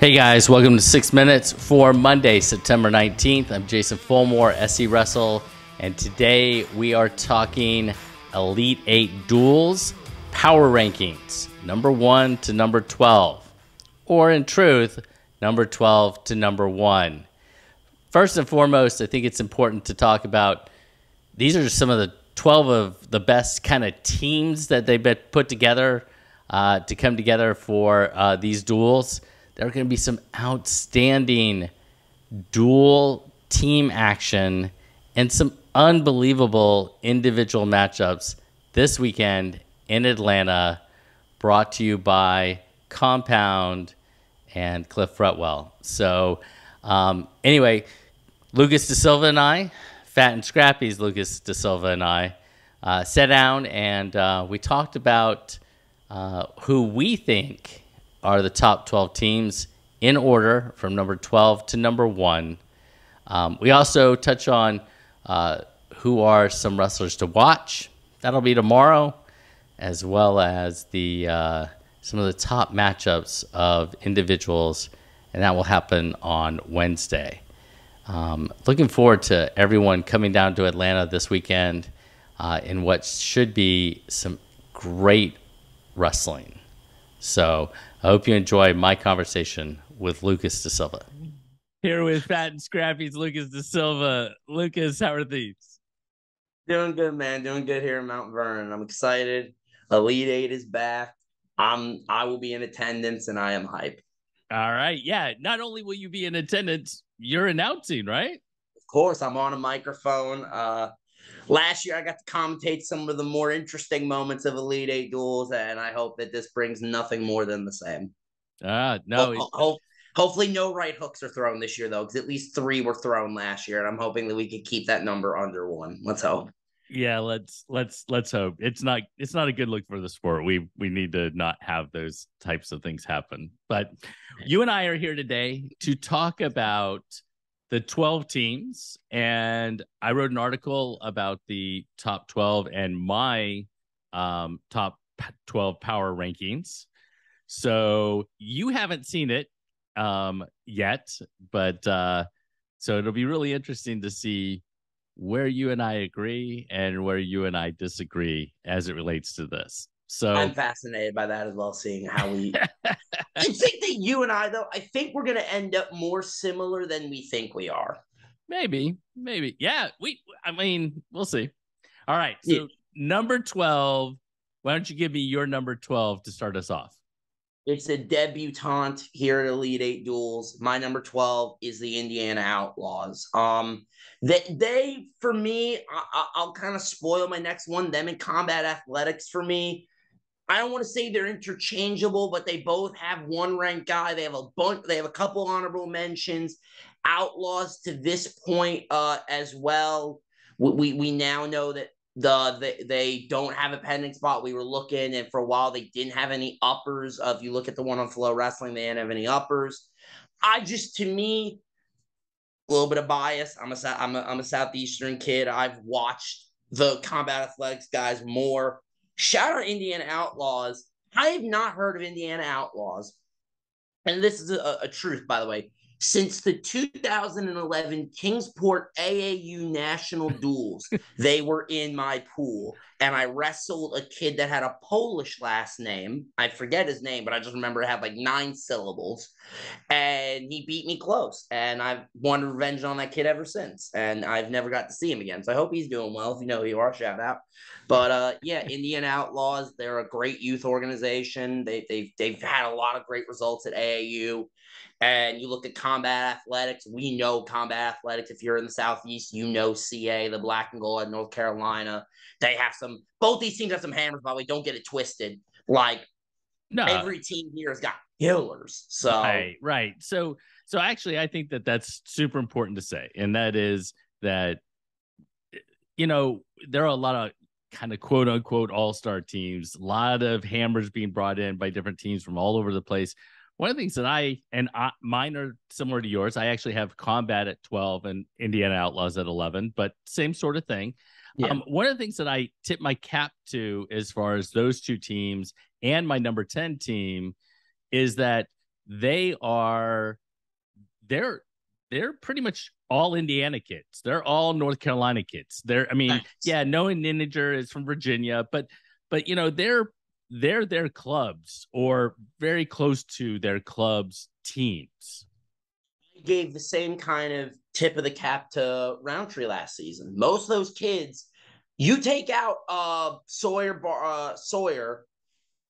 Hey guys, welcome to 6 Minutes for Monday, September 19th. I'm Jason Fulmore, SC Wrestle, and today we are talking Elite 8 duels, power rankings, number 1 to number 12, or in truth, number 12 to number 1. First and foremost, I think it's important to talk about these are some of the 12 of the best kind of teams that they've been put together to come together for these duels. There are going to be some outstanding dual team action and some unbelievable individual matchups this weekend in Atlanta, brought to you by Compound and Cliff Fretwell. So anyway, Lucas DeSilva and I, Fat and Scrappy's Lucas DeSilva and I, sat down and we talked about who we think are the top 12 teams in order from number 12 to number 1. We also touch on who are some wrestlers to watch. That'll be tomorrow, as well as the some of the top matchups of individuals, and that will happen on Wednesday. Looking forward to everyone coming down to Atlanta this weekend in what should be some great wrestling. So I hope you enjoy my conversation with Lucas DeSilva. Here with Fat and Scrappy's Lucas DeSilva. Lucas, how are things? Doing good, man. Doing good here in Mount Vernon. I'm excited. Elite 8 is back. I will be in attendance, and I am hyped. All right. Yeah. Not only will you be in attendance, you're announcing, right? Of course, I'm on a microphone. Last year, I got to commentate some of the more interesting moments of Elite 8 duels, and I hope that this brings nothing more than the same. No. Hopefully, no right hooks are thrown this year, though, because at least 3 were thrown last year, and I'm hoping that we can keep that number under 1. Let's hope. Yeah, let's hope. It's not a good look for the sport. We need to not have those types of things happen. But you and I are here today to talk about the 12 teams, and I wrote an article about the top 12 and my top 12 power rankings. So you haven't seen it yet, but so it'll be really interesting to see where you and I agree and where you and I disagree as it relates to this. So I'm fascinated by that as well, seeing how we I think that you and I, though, I think we're going to end up more similar than we think we are. Maybe. Yeah, I mean, we'll see. All right. So number 12, why don't you give me your number 12 to start us off? It's a debutante here at Elite 8 Duels. My number 12 is the Indiana Outlaws. They for me, I'll kind of spoil my next one. Them in Combat Athletics for me. I don't want to say they're interchangeable, but they both have one ranked guy. They have a bunch. They have a couple honorable mentions. Outlaws to this point as well. We now know that they don't have a pending spot. We were looking, and for a while they didn't have any uppers. If you look at the one on Flow Wrestling, they didn't have any uppers. To me, a little bit of bias. I'm a Southeastern kid. I've watched the Combat Athletics guys more. Shout out Indiana Outlaws. I have not heard of Indiana Outlaws, and this is a truth, by the way. Since the 2011 Kingsport AAU National Duels, they were in my pool, and I wrestled a kid that had a Polish last name. I forget his name, but I just remember it had like 9 syllables, and he beat me close, and I've wanted revenge on that kid ever since, and I've never got to see him again, so I hope he's doing well. If you know who you are, shout out. But yeah, Indian Outlaws, they're a great youth organization. They've had a lot of great results at AAU. And you look at Combat Athletics, we know Combat Athletics. If you're in the Southeast, you know CA, the Black and Gold at North Carolina. They have both these teams have some hammers, by the way. Don't get it twisted. Every team here has got killers. So right. So actually, I think that that's super important to say. And that is that, there are a lot of kind of quote unquote all-star teams, a lot of hammers being brought in by different teams from all over the place. One of the things that mine are similar to yours. I actually have Combat at 12 and Indiana Outlaws at 11, but same sort of thing. Yeah. One of the things that I tip my cap to as far as those two teams and my number 10 team is that they are they're pretty much all Indiana kids. They're all North Carolina kids. I mean, yeah, Noah Nininger is from Virginia, but you know, they're their clubs or very close to their clubs teams. Gave the same kind of tip of the cap to Roundtree last season. Most of those kids, you take out Sawyer,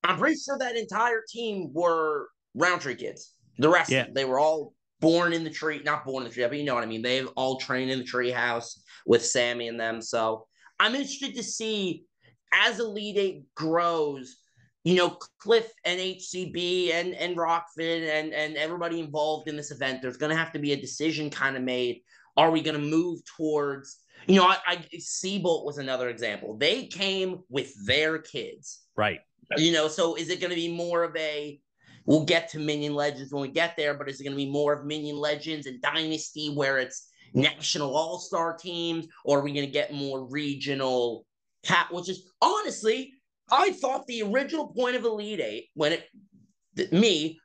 I'm pretty sure that entire team were Roundtree kids. The rest of them, they were all born in the tree, not born in the tree, but you know what I mean. They've all trained in the tree house with Sammy and them. So I'm interested to see as Elite Eight grows, you know, Cliff and HCB and Rockfin and everybody involved in this event, there's going to have to be a decision kind of made. Are we going to move towards, you know, Seabolt was another example. They came with their kids. Right. You know, so is it going to be more of a, we'll get to Minion Legends when we get there, but is it going to be more of Minion Legends and Dynasty where it's national all-star teams, or are we going to get more regional cap, which is honestly, I thought the original point of Elite Eight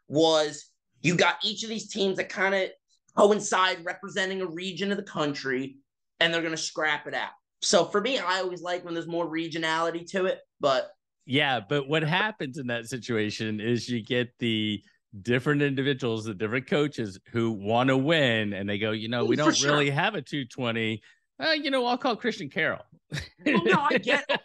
was you got each of these teams that kind of coincide representing a region of the country, and they're going to scrap it out. So for me, I always like when there's more regionality to it, but yeah, but what happens in that situation is you get the different individuals, the different coaches who want to win, and they go, you know, we don't really have a 220. You know, I'll call Christian Carroll. Well, no, I get it.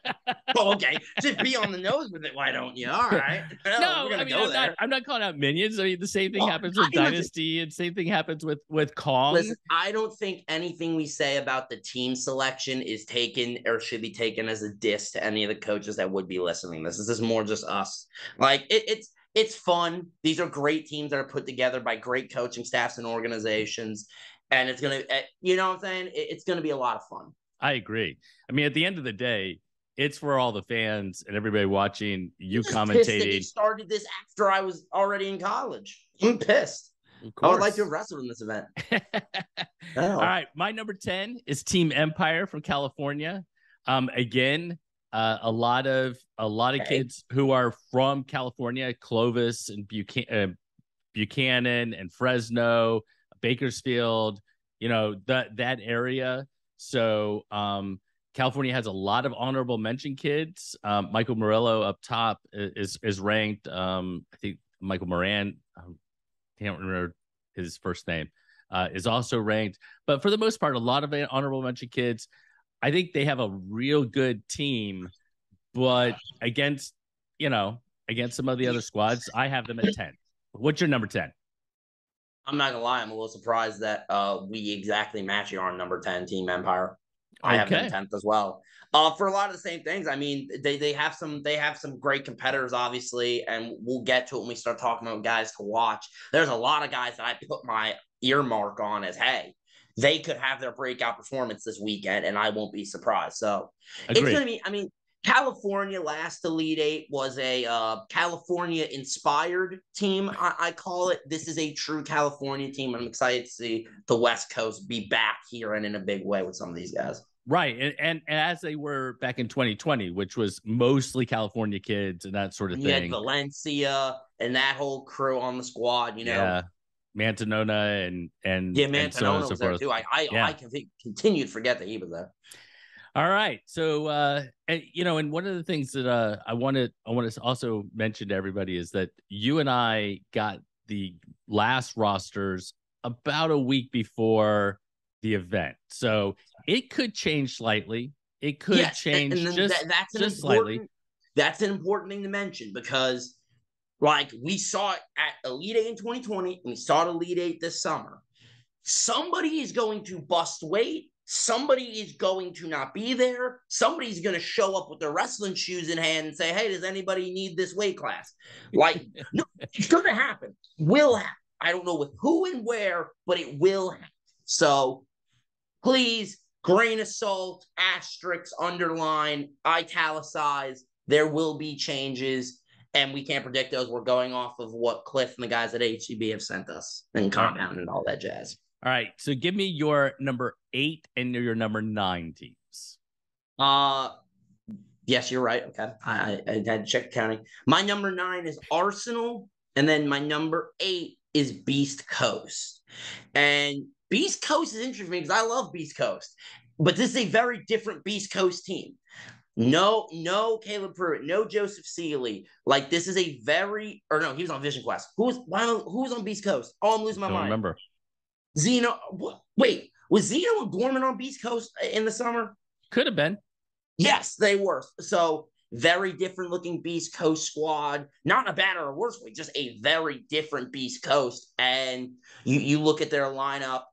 Well, okay, just be on the nose with it. Why don't you? All right. No, I mean, I'm not calling out Minions. I mean, the same thing happens with Dynasty, and same thing happens with Kong. Listen, I don't think anything we say about the team selection is taken or should be taken as a diss to any of the coaches that would be listening. This is more just us. Like it's fun. These are great teams that are put together by great coaching staffs and organizations. And it's going to, you know what I'm saying? It's going to be a lot of fun. I agree. I mean, at the end of the day, it's for all the fans and everybody watching, you commentating. He started this after I was already in college. I'm pissed. I would like to have wrestled in this event. All right. My number 10 is Team Empire from California. Again, a lot of kids who are from California, Clovis and Buchanan and Fresno, Bakersfield, you know, that area. So California has a lot of honorable mention kids. Michael Murillo up top is ranked. I think Michael Moran, I can't remember his first name, is also ranked. But for the most part, a lot of honorable mention kids. I think they have a real good team, but against some of the other squads, I have them at 10. What's your number 10? I'm not gonna lie, I'm a little surprised that we exactly match our number 10 Team Empire. I have them 10th as well. For a lot of the same things. I mean, they have some great competitors, obviously, and we'll get to it when we start talking about guys to watch. There's a lot of guys that I put my earmark on as, hey, they could have their breakout performance this weekend, and I won't be surprised. So It's gonna be, I mean, California last Elite Eight was a California-inspired team, I call it. This is a true California team. I'm excited to see the West Coast be back here and in a big way with some of these guys. Right, and as they were back in 2020, which was mostly California kids and that sort of thing. You had Valencia and that whole crew on the squad, you know. Yeah, Mantanona and Mantanona was there too. I continue to forget that he was there. All right. So, and one of the things that I want to also mention to everybody is that you and I got the last rosters about a week before the event. So it could change slightly. It could change just slightly. That's an important thing to mention because, like, we saw it at Elite Eight in 2020 and we saw it Elite Eight this summer. Somebody is going to bust weight. Somebody is going to not be there. Somebody's going to show up with their wrestling shoes in hand and say, hey, does anybody need this weight class? Like, no, it's going to happen. Will happen. I don't know with who and where, but it will happen. So please, grain of salt, asterisks, underline, italicize. There will be changes, and we can't predict those. We're going off of what Cliff and the guys at HCB have sent us and Compound and all that jazz. All right, so give me your number 8 and your number 9 teams. Yes, you're right. Okay, I had to check the counting. My number 9 is Arsenal And then my number 8 is Beast Coast. And Beast Coast is interesting because I love Beast Coast, but this is a very different Beast Coast team. No Caleb Pruitt, no Joseph Seeley. Like, this is a very, or no, he was on Vision Quest. Who was on Beast Coast? Oh, I'm losing my mind. Remember. Zeno. Wait, was Zeno and Gorman on Beast Coast in the summer? Could have been. Yes, they were. So very different looking Beast Coast squad. Not in a bad or a worse way, just a very different Beast Coast. And you look at their lineup,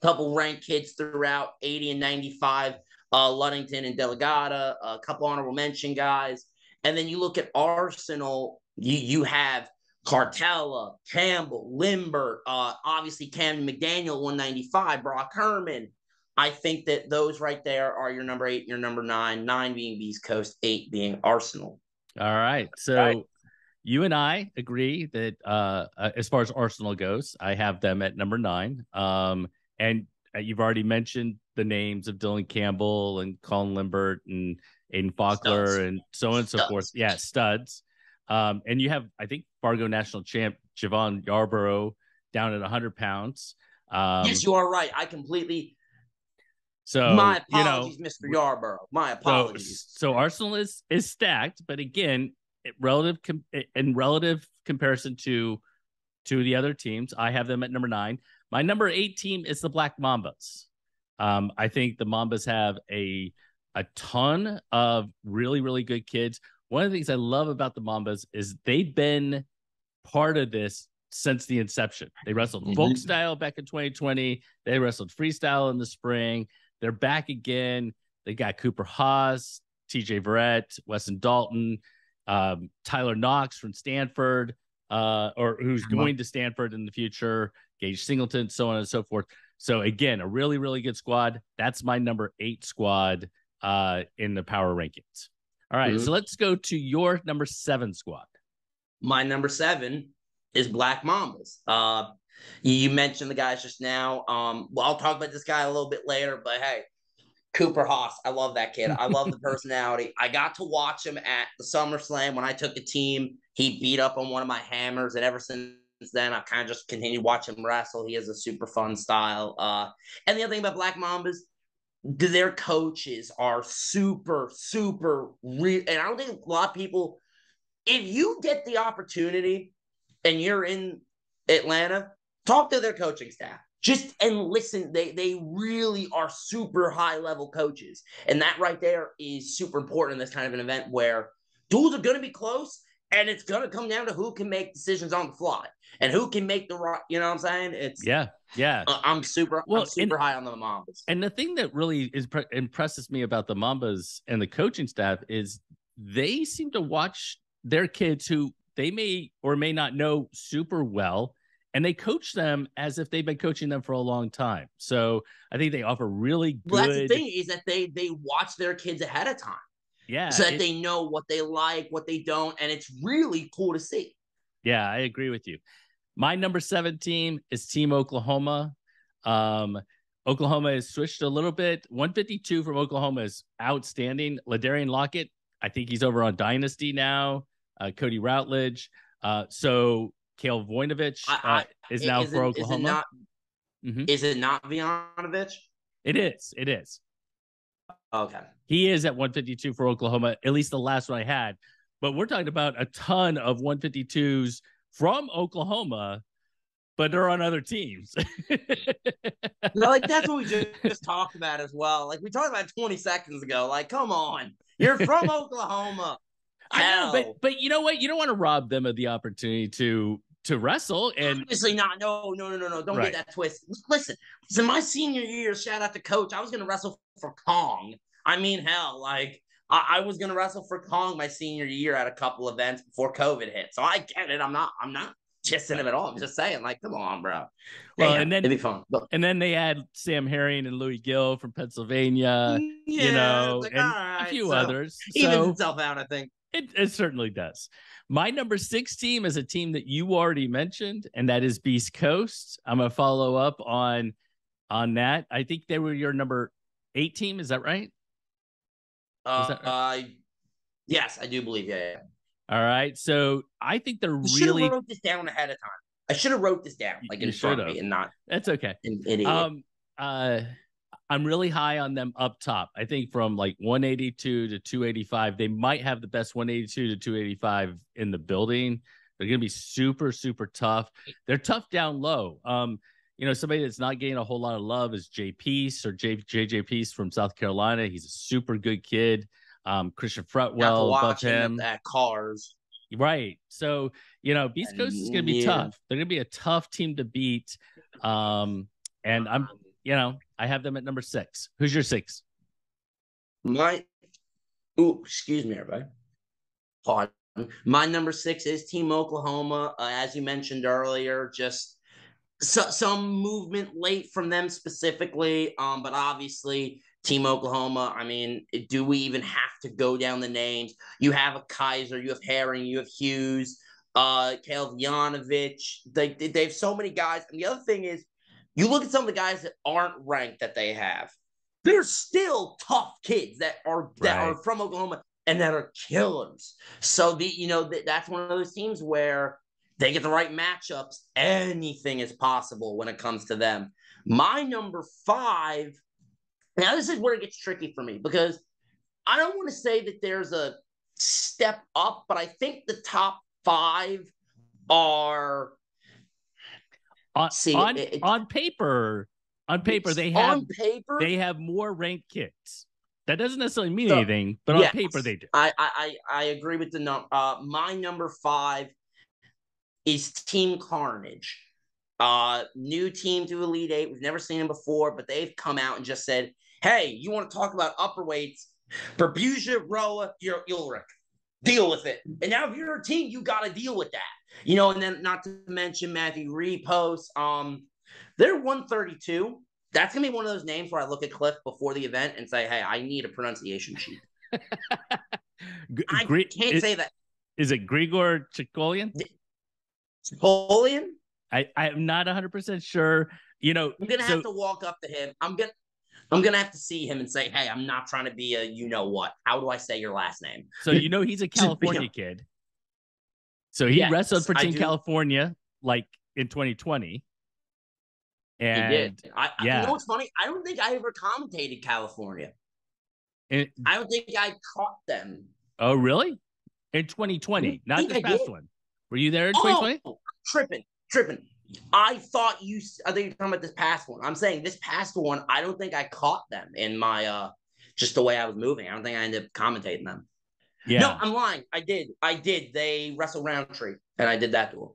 couple ranked kids throughout, 80 and 95, Ludington and Delegata, a couple honorable mention guys. And then you look at Arsenal, you have Cartella, Campbell, Limbert, obviously Cam McDaniel, 195, Brock Herman. I think that those right there are your number 8 and your number 9, 9 being Beast Coast, 8 being Arsenal. All right. So you and I agree that as far as Arsenal goes, I have them at number 9. And you've already mentioned the names of Dylan Campbell and Colin Limbert and Aiden Faulkner Studs. and so on and so forth. Yeah, studs. And you have, I think, Fargo national champ Javon Yarborough down at 100 pounds. Yes, you are right. I completely... So my apologies, Mr. Yarborough. My apologies. So Arsenal is stacked, but again, in relative comparison to the other teams, I have them at number 9. My number 8 team is the Black Mambas. I think the Mambas have a ton of really, really good kids. One of the things I love about the Mambas is they've been part of this since the inception. They wrestled folk style back in 2020. They wrestled freestyle in the spring. They're back again. They got Cooper Haas, TJ Verrett, Weston Dalton, Tyler Knox from Stanford, or who's going to Stanford in the future, Gage Singleton, so on and so forth. So again, a really, really good squad. That's my number 8 squad in the power rankings. All right, so let's go to your number 7 squad. My number 7 is Black Mambas. You mentioned the guys just now. Well, I'll talk about this guy a little bit later, but hey, Cooper Haas, I love that kid. I love the personality. I got to watch him at the SummerSlam when I took a team. He beat up on one of my hammers, and ever since then, I've kind of just continued watching him wrestle. He has a super fun style. And the other thing about Black Mambas, their coaches are super, super real. And I don't think a lot of people, if you get the opportunity and you're in Atlanta, talk to their coaching staff. Just and listen. They really are super high level coaches. And that right there is super important in this kind of an event where duels are going to be close, and it's going to come down to who can make decisions on the fly and who can make the right, you know what I'm saying? It's yeah. I'm super high on the Mambas. And the thing that really impresses me about the Mambas and the coaching staff is they seem to watch their kids who they may or may not know super well, and they coach them as if they've been coaching them for a long time. So I think they offer really good. Well, that's the thing, is that they watch their kids ahead of time. Yeah. So that they know what they like, what they don't. And it's really cool to see. Yeah, I agree with you. My number 7 team is Team Oklahoma. Oklahoma has switched a little bit. 152 from Oklahoma is outstanding. LaDarian Lockett, I think he's over on Dynasty now. Cody Routledge. So Kale Voinovich is now for Oklahoma. Is it not Voinovich? It is. Okay. He is at 152 for Oklahoma, at least the last one I had. But we're talking about a ton of 152s from Oklahoma, but they're on other teams. Like, that's what we just talked about as well. Like, we talked about 20 seconds ago. Like, come on. You're from Oklahoma. I know, but you know what? You don't want to rob them of the opportunity to wrestle. And obviously not. No. Don't get that twist. Listen, in my senior year, shout out to Coach, I was going to wrestle for Kong. I mean, hell, like, I was going to wrestle for Kong my senior year at a couple events before COVID hit. So I get it. I'm not kissing him at all. I'm just saying, like, come on, bro. Well, and then it'd be fun. And then they add Sam Herring and Louis Gill from Pennsylvania, and a few others. Evens itself out, I think. It certainly does. My number 6 team is a team that you already mentioned, and that is Beast Coast. I'm going to follow up on that. I think they were your number 8 team. Is that right? Yes, I do believe. Yeah. All right. So I think they're I should have really. wrote this down ahead of time. I should have wrote this down like You in should front of have. me and not That's okay. an idiot. Uh, I'm really high on them up top. I think from like 182 to 285, they might have the best 182 to 285 in the building. They're going to be super, super tough. They're tough down low. Somebody that's not getting a whole lot of love is Jay Peace or JJ Peace from South Carolina. He's a super good kid. Christian Got to Fretwell above watch him. at Cars. Right. So, Beast Coast is going to be tough. They're going to be a tough team to beat. And I have them at number 6. Who's your 6? Excuse me, everybody. Pardon. My number 6 is Team Oklahoma. As you mentioned earlier, just some movement late from them specifically. But obviously, Team Oklahoma, I mean, do we even have to go down the names? You have a Kaiser, you have Herring, you have Hughes, Caleb Yanovich. They have so many guys. And the other thing is, you look at some of the guys that aren't ranked that they have. They're still tough kids that are from Oklahoma and that are killers. So that's one of those teams where they get the right matchups. Anything is possible when it comes to them. My number 5. Now, this is where it gets tricky for me because I don't want to say that there's a step up, but I think the top 5 are on paper. They have more ranked kids. That doesn't necessarily mean anything, but on paper they do. I agree with the number. My number 5 is Team Carnage. New team to Elite 8. We've never seen them before, but they've come out and just said, hey, you want to talk about upper weights? Berbusia, Roa, Ulrich. Deal with it. And now if you're a team, you got to deal with that. And then not to mention Matthew Repos. They're 132. That's going to be one of those names where I look at Cliff before the event and say, hey, I need a pronunciation sheet. I can't say that. Is it Grigor Chikolian? Chikolian? I'm not 100% sure. I'm going to have to walk up to him. I'm going to have to see him and say, hey, I'm not trying to be a you-know-what. How do I say your last name? So he's a California kid. So he wrestled for Team California like in 2020. And he did. You know what's funny? I don't think I ever commentated California. I don't think I caught them. Oh, really? In 2020, not this past one. Were you there in 2020? Oh, tripping. I think you're talking about this past one. I'm saying this past one, I don't think I caught them in my just the way I was moving. I don't think I ended up commentating them. Yeah. No, I'm lying. I did. They wrestled Roundtree, and I did that to them.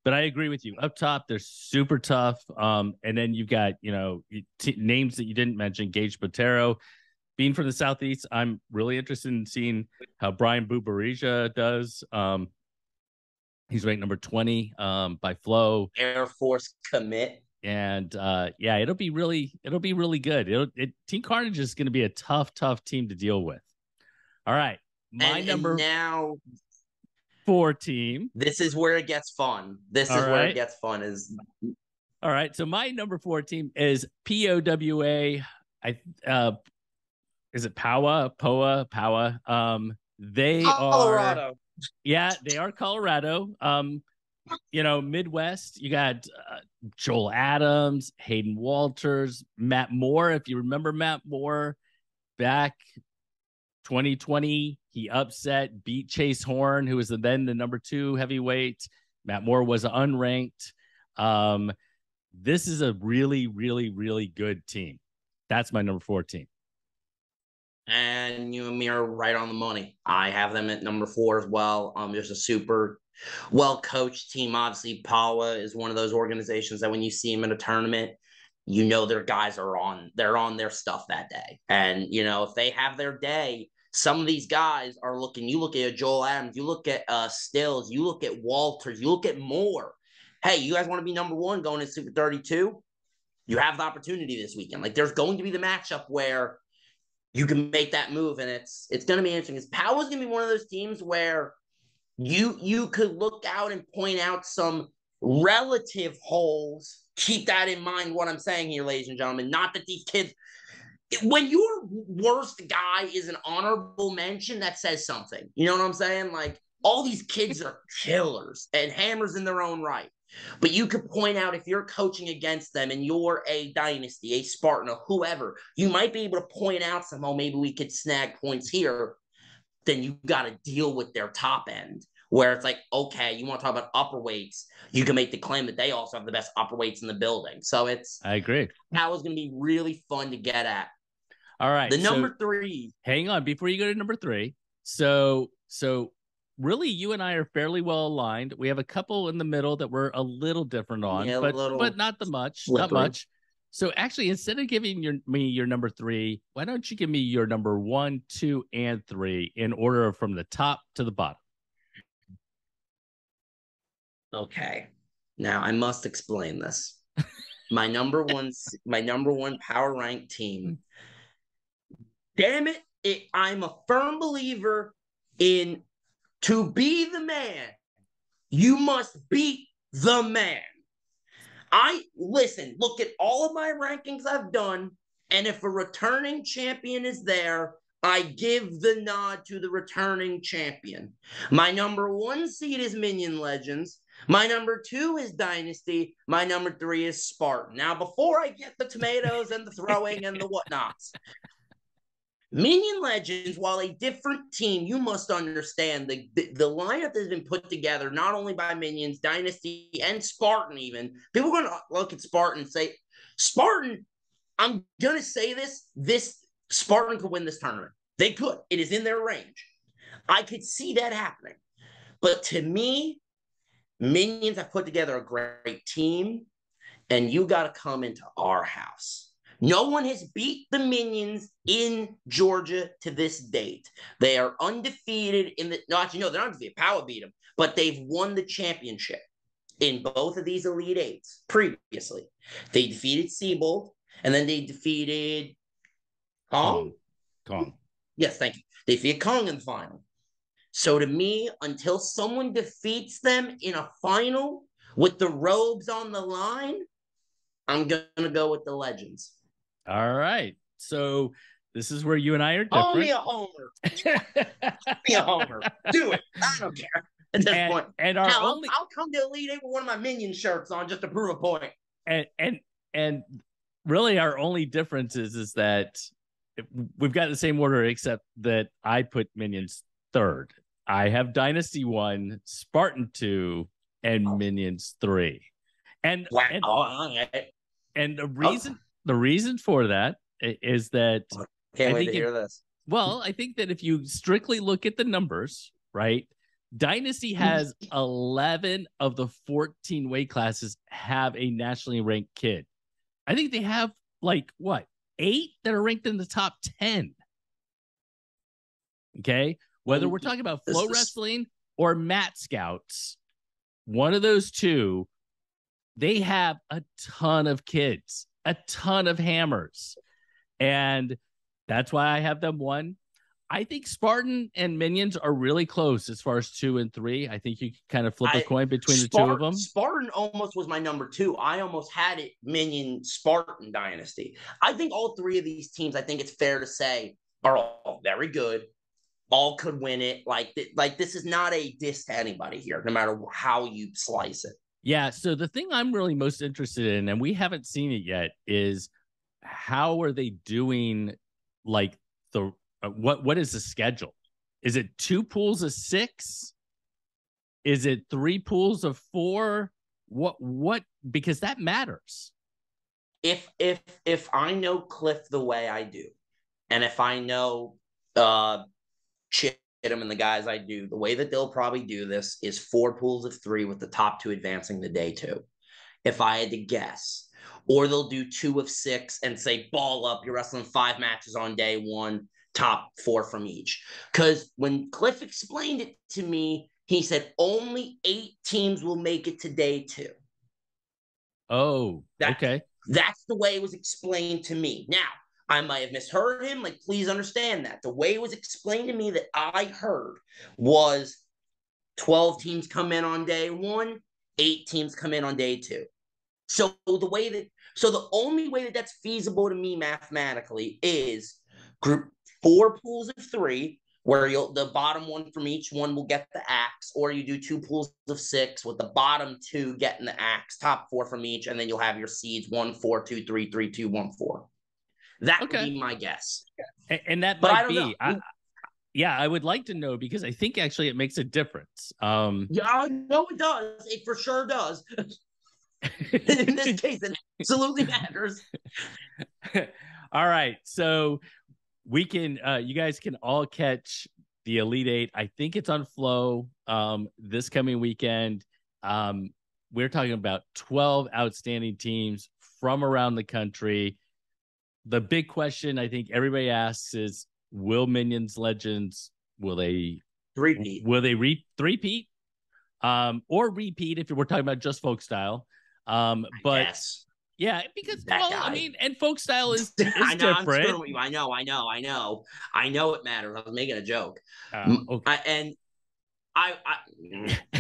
But I agree with you. Up top, they're super tough. And then you've got, names that you didn't mention. Gage Botero. Being from the Southeast, I'm really interested in seeing how Brian Bubarija does. He's ranked number 20 by Flow. Air Force commit. And it'll be really good. Team Carnage is going to be a tough team to deal with. All right. My number now 4 team. This is where it gets fun. Where it gets fun is. All right. So my number 4 team is POWA. Is it POWA? They Colorado. They are Colorado. Midwest, you got Joel Adams, Hayden Walters, Matt Moore. If you remember Matt Moore back 2020, he beat Chase Horn, who was then the number 2 heavyweight. Matt Moore was unranked. This is a really, really, really good team. That's my number 4 team. And you and me are right on the money. I have them at number 4 as well. There's a super well-coached team. Obviously, Pawa is one of those organizations that when you see them in a tournament, their guys are on their stuff that day. And, if they have their day, some of these guys are looking. You look at Joel Adams, you look at Stills, you look at Walters, you look at Moore. Hey, you guys want to be number 1 going to Super 32? You have the opportunity this weekend. Like, there's going to be the matchup where you can make that move, and it's going to be interesting. Because Powell's going to be one of those teams where you could look out and point out some relative holes. Keep that in mind, what I'm saying here, ladies and gentlemen. Not that these kids – when your worst guy is an honorable mention, that says something. You know what I'm saying? Like, all these kids are killers and hammers in their own right. But you could point out if you're coaching against them and you're a dynasty, a Spartan, or whoever, you might be able to point out some, oh, maybe we could snag points here. Then you got to deal with their top end, where it's like, okay, you want to talk about upper weights, you can make the claim that they also have the best upper weights in the building. So I agree. That was going to be really fun to get at. All right. The number 3. Hang on before you go to number 3. So really, you and I are fairly well aligned. We have a couple in the middle that we're a little different on, but not much. So actually, instead of giving me your number 3, why don't you give me your number 1, 2, and 3 in order from the top to the bottom? Okay. Now I must explain this. My number one power rank team. Damn it, I'm a firm believer in to be the man, you must beat the man. Look at all of my rankings I've done, and if a returning champion is there, I give the nod to the returning champion. My number 1 seed is Minion Legends. My number 2 is Dynasty. My number 3 is Spartan. Now, before I get the tomatoes and the throwing and the whatnots, Minion Legends, while a different team, you must understand the lineup that has been put together not only by Minions, Dynasty, and Spartan even. People are going to look at Spartan and say, Spartan, I'm going to say this Spartan could win this tournament. They could. It is in their range. I could see that happening. But to me, Minions have put together a great team, and you got to come into our house. No one has beat the Minions in Georgia to this date. They are undefeated in the – no, actually, no, they're not undefeated. Power beat them. But they've won the championship in both of these Elite Eights previously. They defeated Siebold, and then they defeated Kong. Yes, thank you. They defeated Kong in the final. So to me, until someone defeats them in a final with the robes on the line, I'm going to go with the Legends. All right. So this is where you and I are different. Call me a homer. Call me a homer. Do it. I don't care at this point. And I'll come to Elite Eight with one of my Minion shirts on just to prove a point. And really our only difference is that we've got the same order, except that I put Minions 3rd. I have Dynasty 1, Spartan 2, and Minions 3. And the reason for that is that can't wait to hear this. Well, I think that if you strictly look at the numbers, right, Dynasty has 11 of the 14 weight classes have a nationally ranked kid. I think they have 8 that are ranked in the top 10. Okay, whether we're talking about flow wrestling or mat scouts, one of those two, they have a ton of kids, a ton of hammers. And that's why I have them 1. I think Spartan and Minions are really close as far as 2 and 3. I think you can kind of flip a coin between the two of them. Spartan almost was my number 2. I almost had it Minion, Spartan Dynasty. I think all 3 of these teams, I think it's fair to say, are all very good. All could win it. Like this is not a diss to anybody here, no matter how you slice it. Yeah, so the thing I'm really most interested in, and we haven't seen it yet, is how are they doing, what is the schedule? Is it 2 pools of 6? Is it 3 pools of 4? What because that matters. If I know Cliff the way I do, and if I know Chittum and the guys I do, the way that they'll probably do this is 4 pools of 3 with the top 2 advancing to day 2. If I had to guess, or they'll do 2 of 6 and say, ball up, you're wrestling 5 matches on day 1, top 4 from each. Because when Cliff explained it to me, he said only 8 teams will make it to day 2. Oh, okay. That's the way it was explained to me. Now, I might have misheard him. Please understand that. The way it was explained to me that I heard was 12 teams come in on day 1, 8 teams come in on day 2. So the only way that that's feasible to me mathematically is group 4 pools of 3 where the bottom one from each one will get the axe, or you do 2 pools of 6 with the bottom 2 getting the axe, top 4 from each, and then you'll have your seeds 1, 4, 2, 3, 3, 2, 1, 4. That would be my guess. And that but might I don't be. know. Yeah, I would like to know, because I think actually it makes a difference. Yeah, I know it does. It for sure does. In this case, it absolutely matters. All right, so we can, you guys can all catch the Elite Eight. I think it's on Flow this coming weekend. We're talking about 12 outstanding teams from around the country. The big question I think everybody asks is, will Minions Legends, will they repeat? Three-peat? Or repeat if we're talking about just folk style. But yes. Yeah, because I mean, and folk style is different. I know it matters. I was making a joke. Okay. I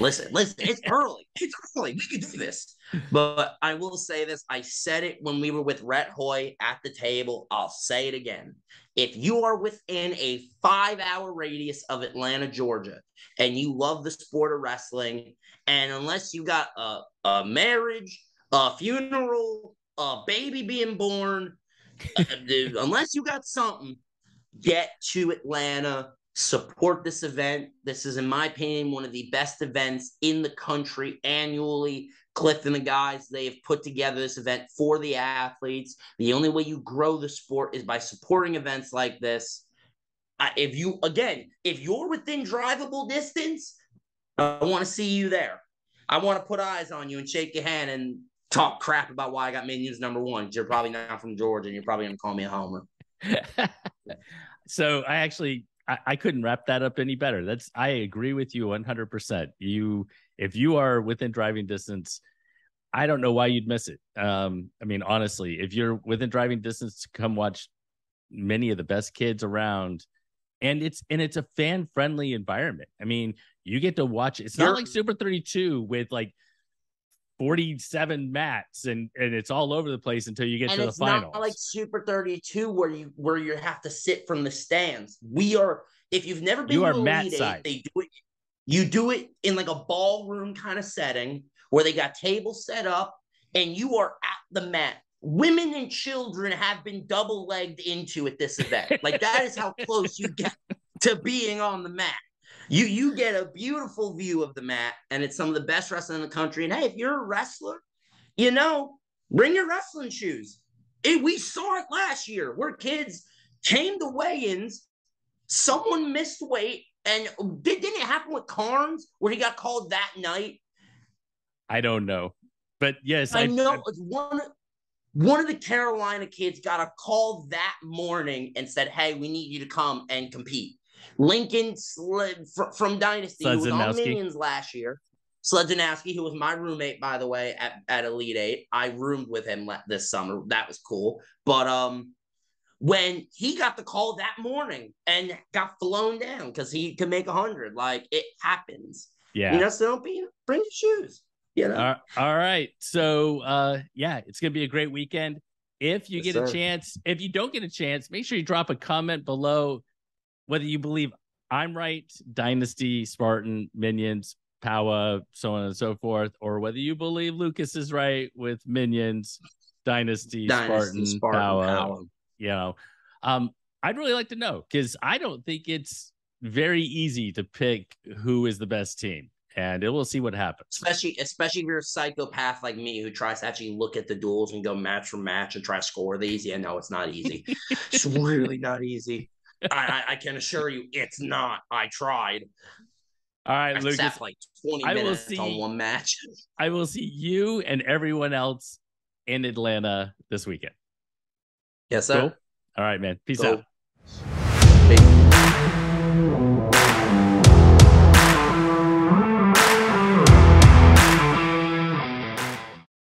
listen, it's early. It's early. We can do this. But I will say this. I said it when we were with Rhett Hoy at the table. I'll say it again. If you are within a 5-hour radius of Atlanta, Georgia, and you love the sport of wrestling, and unless you got a marriage, a funeral, a baby being born, unless you got something, get to Atlanta. Support this event. This is, in my opinion, one of the best events in the country annually. Cliff and the guys, they have put together this event for the athletes. The only way you grow the sport is by supporting events like this. If you're within drivable distance, I want to see you there. I want to put eyes on you and shake your hand and talk crap about why I got Minions #1. You're probably not from Georgia, and you're probably going to call me a homer. So I couldn't wrap that up any better. I agree with you 100%. If you are within driving distance, I don't know why you'd miss it. I mean, honestly, if you're within driving distance to come watch many of the best kids around, and it's a fan-friendly environment. I mean, you get to watch. It's not like Super 32 with like 47 mats and it's all over the place until you get to the finals. It's not like Super 32 where you have to sit from the stands. If you've never been to Elite Eight, they do it. You do it in like a ballroom kind of setting where they got tables set up and you are at the mat. Women and children have been double-legged into at this event. Like, that is how close you get to being on the mat. You get a beautiful view of the mat, and it's some of the best wrestling in the country. And hey, if you're a wrestler, bring your wrestling shoes. We saw it last year where kids came to weigh-ins, someone missed weight, and didn't it happen with Carnes where he got called that night? I don't know, but yes, I know it's one of the Carolina kids got a call that morning and said, "Hey, we need you to come and compete." Lincoln from Dynasty, who was on Minions last year. Sledzinowski, who was my roommate, by the way, at Elite Eight. I roomed with him this summer. That was cool. But when he got the call that morning and got flown down because he could make 100, like, it happens. Yeah. So bring your shoes. All right. So, it's going to be a great weekend. If you get a chance, if you don't get a chance, make sure you drop a comment below whether you believe I'm right, Dynasty, Spartan, Minions, Power, so on and so forth, or whether you believe Lucas is right with Minions, Dynasty, Spartan, Power. I'd really like to know, because I don't think it's very easy to pick who is the best team. And we'll see what happens. Especially if you're a psychopath like me who tries to actually look at the duels and go match for match and try to score these. Yeah, no, it's not easy. It's really not easy. I can assure you it's not. I tried. All right, Lucas. Sat like 20 minutes on one match. I will see you and everyone else in Atlanta this weekend. Yes, sir. Cool? All right, man. Peace out. Peace.